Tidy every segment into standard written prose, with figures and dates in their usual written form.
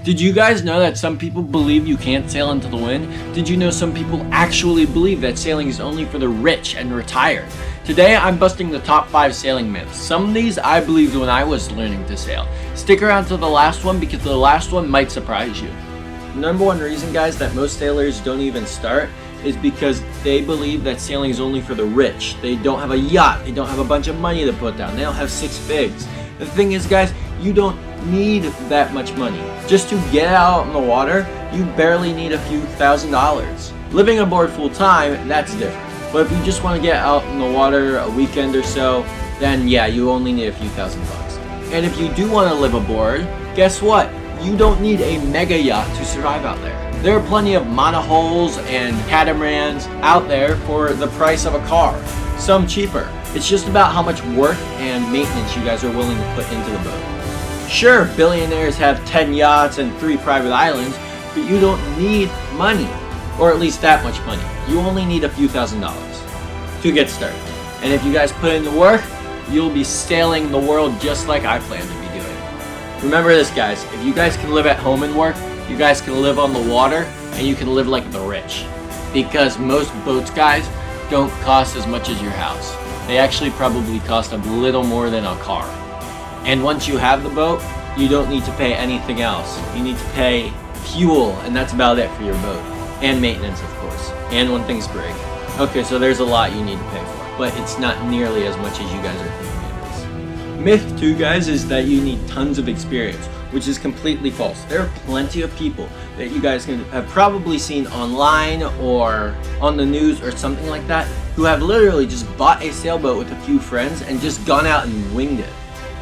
Did you guys know that some people believe you can't sail into the wind? Did you know some people actually believe that sailing is only for the rich and retired? Today I'm busting the top 5 sailing myths. Some of these I believed when I was learning to sail. Stick around to the last one because the last one might surprise you. The number one reason, guys, that most sailors don't even start is because they believe that sailing is only for the rich. They don't have a yacht, they don't have a bunch of money to put down, they don't have 6 figs. The thing is, guys, you don't need that much money. Just to get out on the water, you barely need a few $1,000s. Living aboard full time, that's different. But if you just want to get out on the water a weekend or so, then yeah, you only need a few $1,000s. And if you do want to live aboard, guess what? You don't need a mega yacht to survive out there. There are plenty of monohulls and catamarans out there for the price of a car, some cheaper. It's just about how much work and maintenance you guys are willing to put into the boat. Sure, billionaires have 10 yachts and 3 private islands, but you don't need money, or at least that much money. You only need a few $1,000s to get started. And if you guys put in the work, you'll be sailing the world just like I plan to be doing. Remember this, guys, if you guys can live at home and work, you guys can live on the water, and you can live like the rich. Because most boats, guys, don't cost as much as your house. They actually probably cost a little more than a car. And once you have the boat, you don't need to pay anything else. You need to pay fuel, and that's about it for your boat. And maintenance, of course. And when things break. Okay, so there's a lot you need to pay for, but it's not nearly as much as you guys are thinking it is. Myth 2, guys, is that you need tons of experience, which is completely false. There are plenty of people that you guys can have probably seen online or on the news or something like that who have literally just bought a sailboat with a few friends and just gone out and winged it.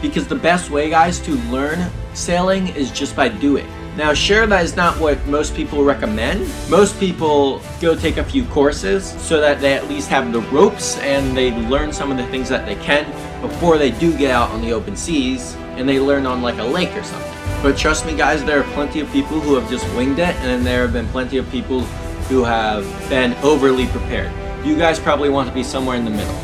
Because the best way, guys, to learn sailing is just by doing. Now, sure, that is not what most people recommend. Most people go take a few courses so that they at least have the ropes and they learn some of the things that they can before they do get out on the open seas and they learn on like a lake or something. But trust me, guys, there are plenty of people who have just winged it, and then there have been plenty of people who have been overly prepared. You guys probably want to be somewhere in the middle.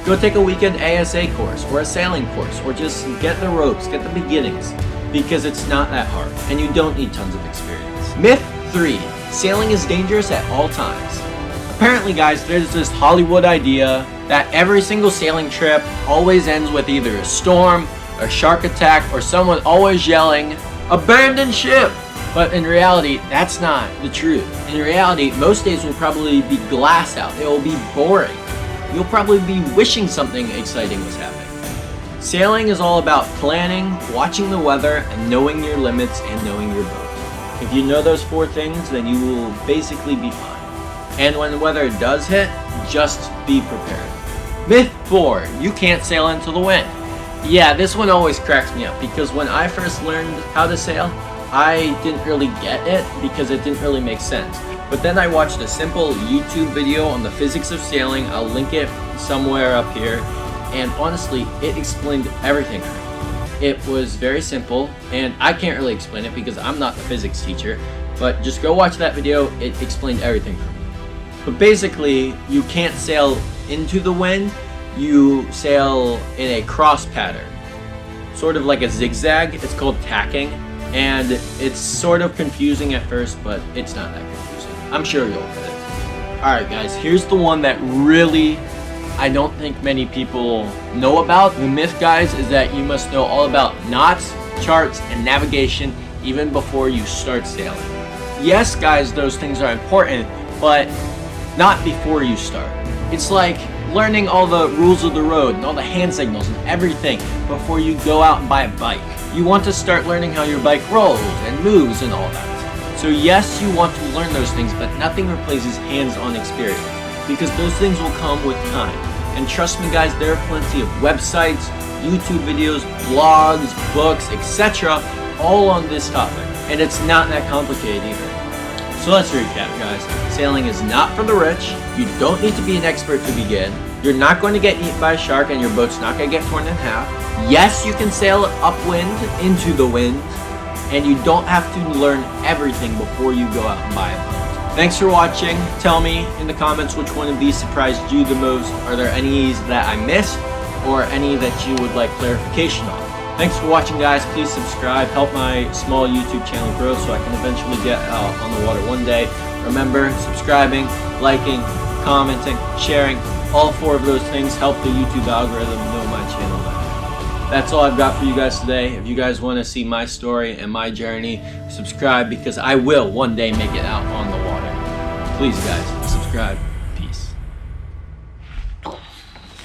Go take a weekend ASA course or a sailing course, or just get the ropes, get the beginnings, because it's not that hard and you don't need tons of experience. Myth 3, sailing is dangerous at all times. Apparently, guys, there's this Hollywood idea that every single sailing trip always ends with either a storm, a shark attack, or someone always yelling, "Abandon ship!" But in reality, that's not the truth. In reality, most days will probably be glass out. It will be boring. You'll probably be wishing something exciting was happening. Sailing is all about planning, watching the weather, and knowing your limits and knowing your boat. If you know those 4 things, then you will basically be fine. And when the weather does hit, just be prepared. Myth 4, you can't sail into the wind. Yeah, this one always cracks me up because when I first learned how to sail, I didn't really get it because it didn't really make sense. But then I watched a simple YouTube video on the physics of sailing. I'll link it somewhere up here. And honestly, it explained everything. It was very simple, and I can't really explain it because I'm not the physics teacher, but just go watch that video. It explained everything for me. But basically, you can't sail into the wind. You sail in a cross pattern, sort of like a zigzag. It's called tacking, and it's sort of confusing at first, but it's not that confusing. I'm sure you'll get it. Alright, guys, here's the one that really I don't think many people know about. The myth, guys, is that you must know all about knots, charts, and navigation even before you start sailing. Yes, guys, those things are important, but not before you start. It's like learning all the rules of the road and all the hand signals and everything before you go out and buy a bike. You want to start learning how your bike rolls and moves and all that. So yes, you want to learn those things, but nothing replaces hands-on experience because those things will come with time. And trust me, guys, there are plenty of websites, YouTube videos, blogs, books, etc. all on this topic. And it's not that complicated either. So let's recap, guys. Sailing is not for the rich. You don't need to be an expert to begin. You're not going to get eaten by a shark and your boat's not going to get torn in half. Yes, you can sail upwind into the wind, and you don't have to learn everything before you go out and buy a boat. Thanks for watching. Tell me in the comments which one of these surprised you the most. Are there any that I missed or any that you would like clarification on? Thanks for watching, guys. Please subscribe. Help my small YouTube channel grow so I can eventually get out on the water one day. Remember, subscribing, liking, commenting, sharing, all 4 of those things help the YouTube algorithm know my channel better. That's all I've got for you guys today. If you guys want to see my story and my journey, subscribe, because I will one day make it out on the water. Please, guys, subscribe.